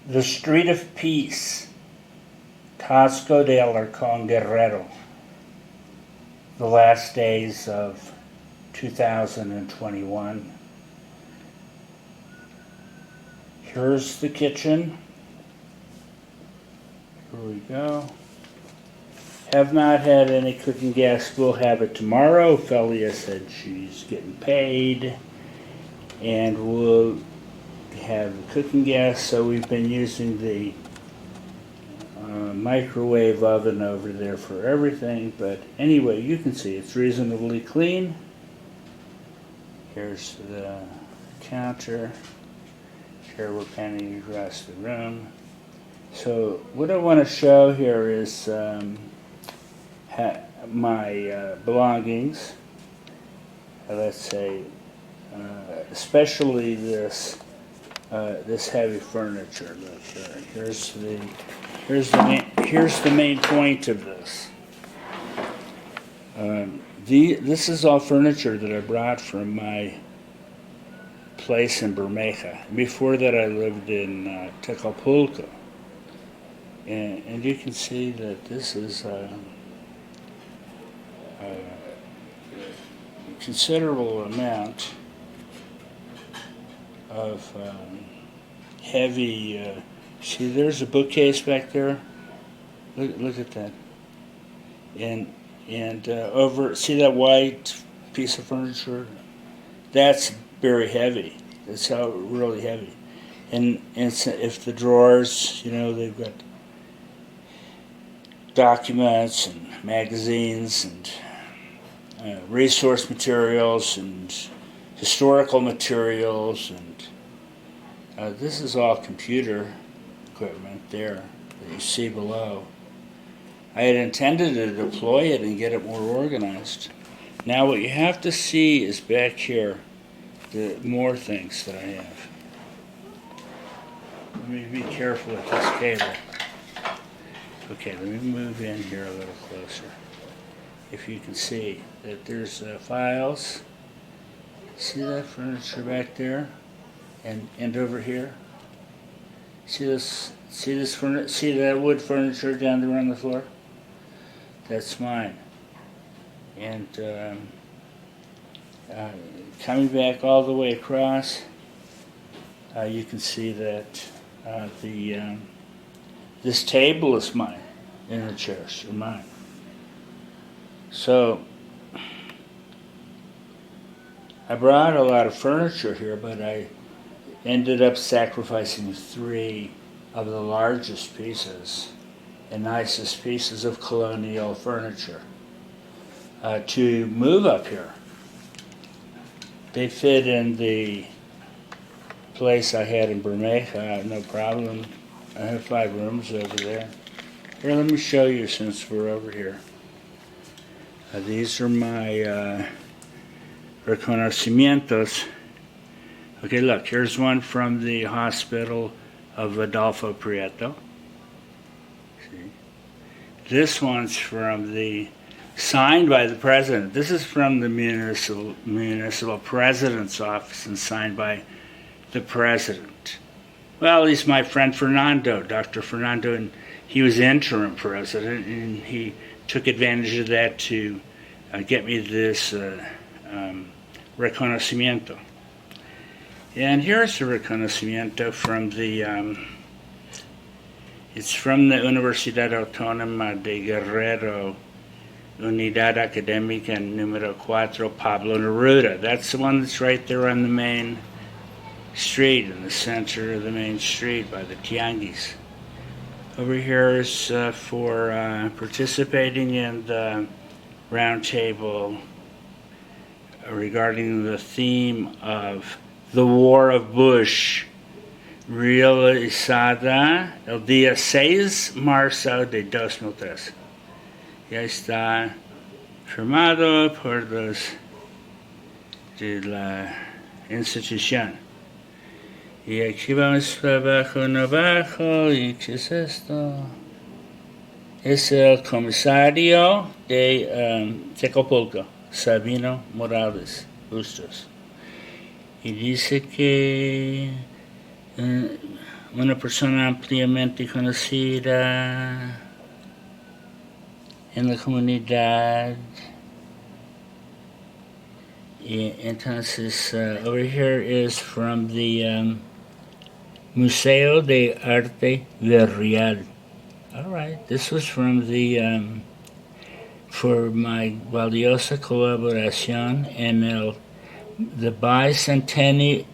The Street of Peace, Tasco de Alarcón Guerrero, the last days of 2021. Here's the kitchen. Here we go. Have not had any cooking gas. We'll have it tomorrow. Felia said she's getting paid. And we'll have cooking gas, so we've been using the microwave oven over there for everything. But anyway, you can see it's reasonably clean. Here's the counter. Here we're panning across the room. So what I want to show here is my belongings. Let's say, especially this heavy furniture. Look, here's the main point of this. This is all furniture that I brought from my place in Bermeja. Before that, I lived in Tecalpulco, and you can see that this is a considerable amount of heavy. See, there's a bookcase back there. Look at that. And over, see that white piece of furniture? That's very heavy. That's how really heavy. And if the drawers, they've got documents and magazines and resource materials and historical materials, and this is all computer equipment there that you see below. I had intended to deploy it and get it more organized. Now what you have to see is back here, the more things that I have. Let me be careful with this cable. Okay, let me move in here a little closer. If you can see that there's files. See that furniture back there, and over here. See this furniture. See that wood furniture down there on the floor. That's mine. And coming back all the way across, you can see that this table is mine, and the chairs are mine. So I brought a lot of furniture here, but I ended up sacrificing 3 of the largest pieces and nicest pieces of colonial furniture to move up here. They fit in the place I had in Bermeja, no problem. I have 5 rooms over there. Here, let me show you since we're over here. These are my reconocimientos. Okay, look, here's one from the hospital of Adolfo Prieto. See? This one's from signed by the president. This is from the municipal president's office and signed by the president. Well, he's my friend Fernando, Dr. Fernando, and he was interim president, and he took advantage of that to get me this reconocimiento. And here's the reconocimiento from it's from the Universidad Autónoma de Guerrero, Unidad Académica Número 4, Pablo Neruda. That's the one that's right there on the main street, in the center of the main street by the Tianguis. Over here is for participating in the roundtable regarding the theme of the War of Bush, realizada el día 6 de marzo de 2003. Ya está firmado por los de la institución. Y aquí vamos para abajo, no abajo, y ¿qué es esto? Es el comisario de Tecalpulco, Sabino Morales Bustos. Y dice que una persona ampliamente conocida en la comunidad. Y entonces, over here is from the Museo de Arte del Real. All right, this was from the for my valiosa colaboración en the bicentenary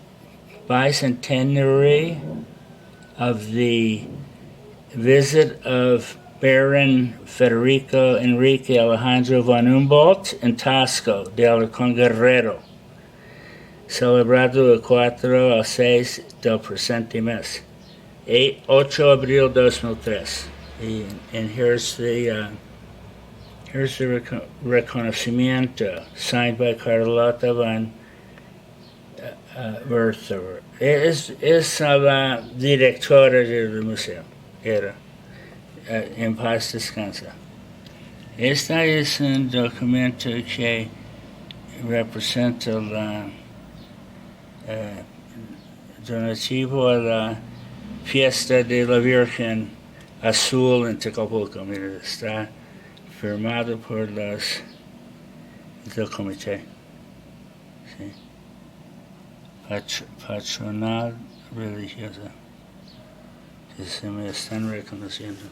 of the visit of Baron Federico Enrique Alejandro von Humboldt in Tasco de Alarcón Guerrero, celebrado el 4 al 6 del presente mes, 8 de abril 2003. And here's the reconocimiento signed by Carlota von Werther. Es la directora del museo. Era. En paz descansa. Este es un documento que representa la donativo a la fiesta de la Virgen Azul en Tecopolco. Mira, está firmado por los del comité. Sí. Patronal religiosa. Que se me están reconociendo.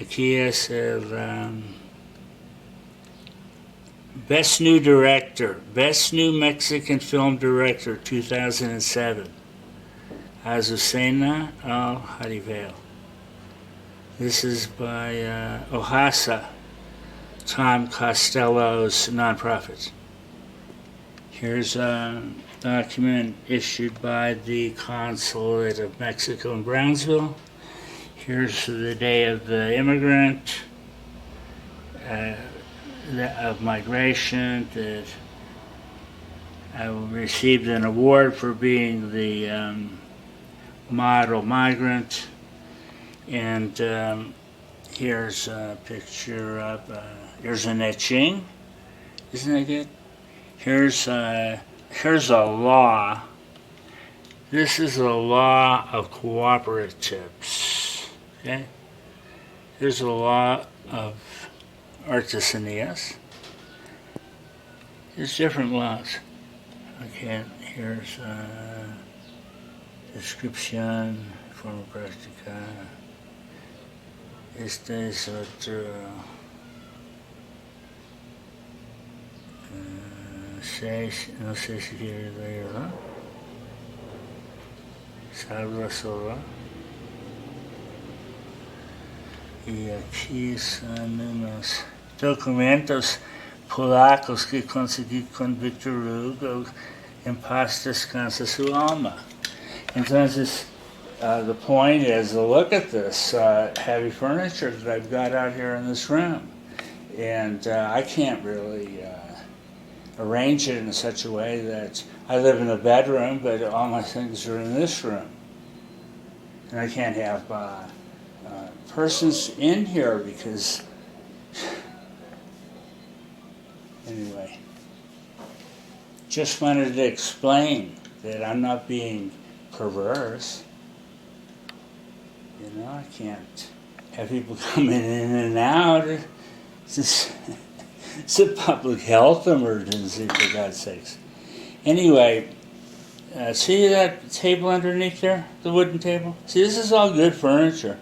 Aquí es el Best New Director, Best New Mexican Film Director, 2007. Azucena Al-Haribel. This is by OHASA, Tom Costello's nonprofit. Here's a document issued by the Consulate of Mexico in Brownsville. Here's the day of the immigrant, of migration, that I received an award for being the model migrant. And here's a picture of, here's an etching. Isn't that good? Here's a law. This is a law of cooperatives. Okay? There's a law of artesanías. There's different laws. Okay, here's descripción, forma práctica. Este es otro. No sé si quiere leerlo. Salva sola. Y aquí son unos documentos polacos que conseguí con Victor Hugo. En paz descansa su alma. Entonces, the point is to look at this heavy furniture that I've got out here in this room. And I can't really arrange it in such a way that I live in a bedroom, but all my things are in this room. And I can't have persons in here because, anyway, just wanted to explain that I'm not being perverse. You know, I can't have people coming in and out. It's a public health emergency, for God's sakes. Anyway, see that table underneath there? The wooden table? See, this is all good furniture.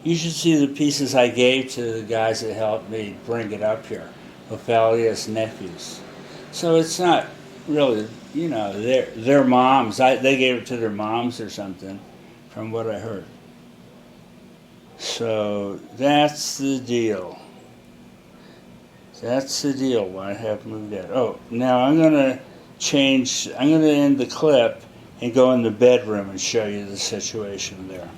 You should see the pieces I gave to the guys that helped me bring it up here. Ophelia's nephews. So it's not really, you know, their moms. They gave it to their moms or something, from what I heard. So that's the deal. That's the deal. Why I have moved that. Oh, now I'm going to end the clip and go in the bedroom and show you the situation there.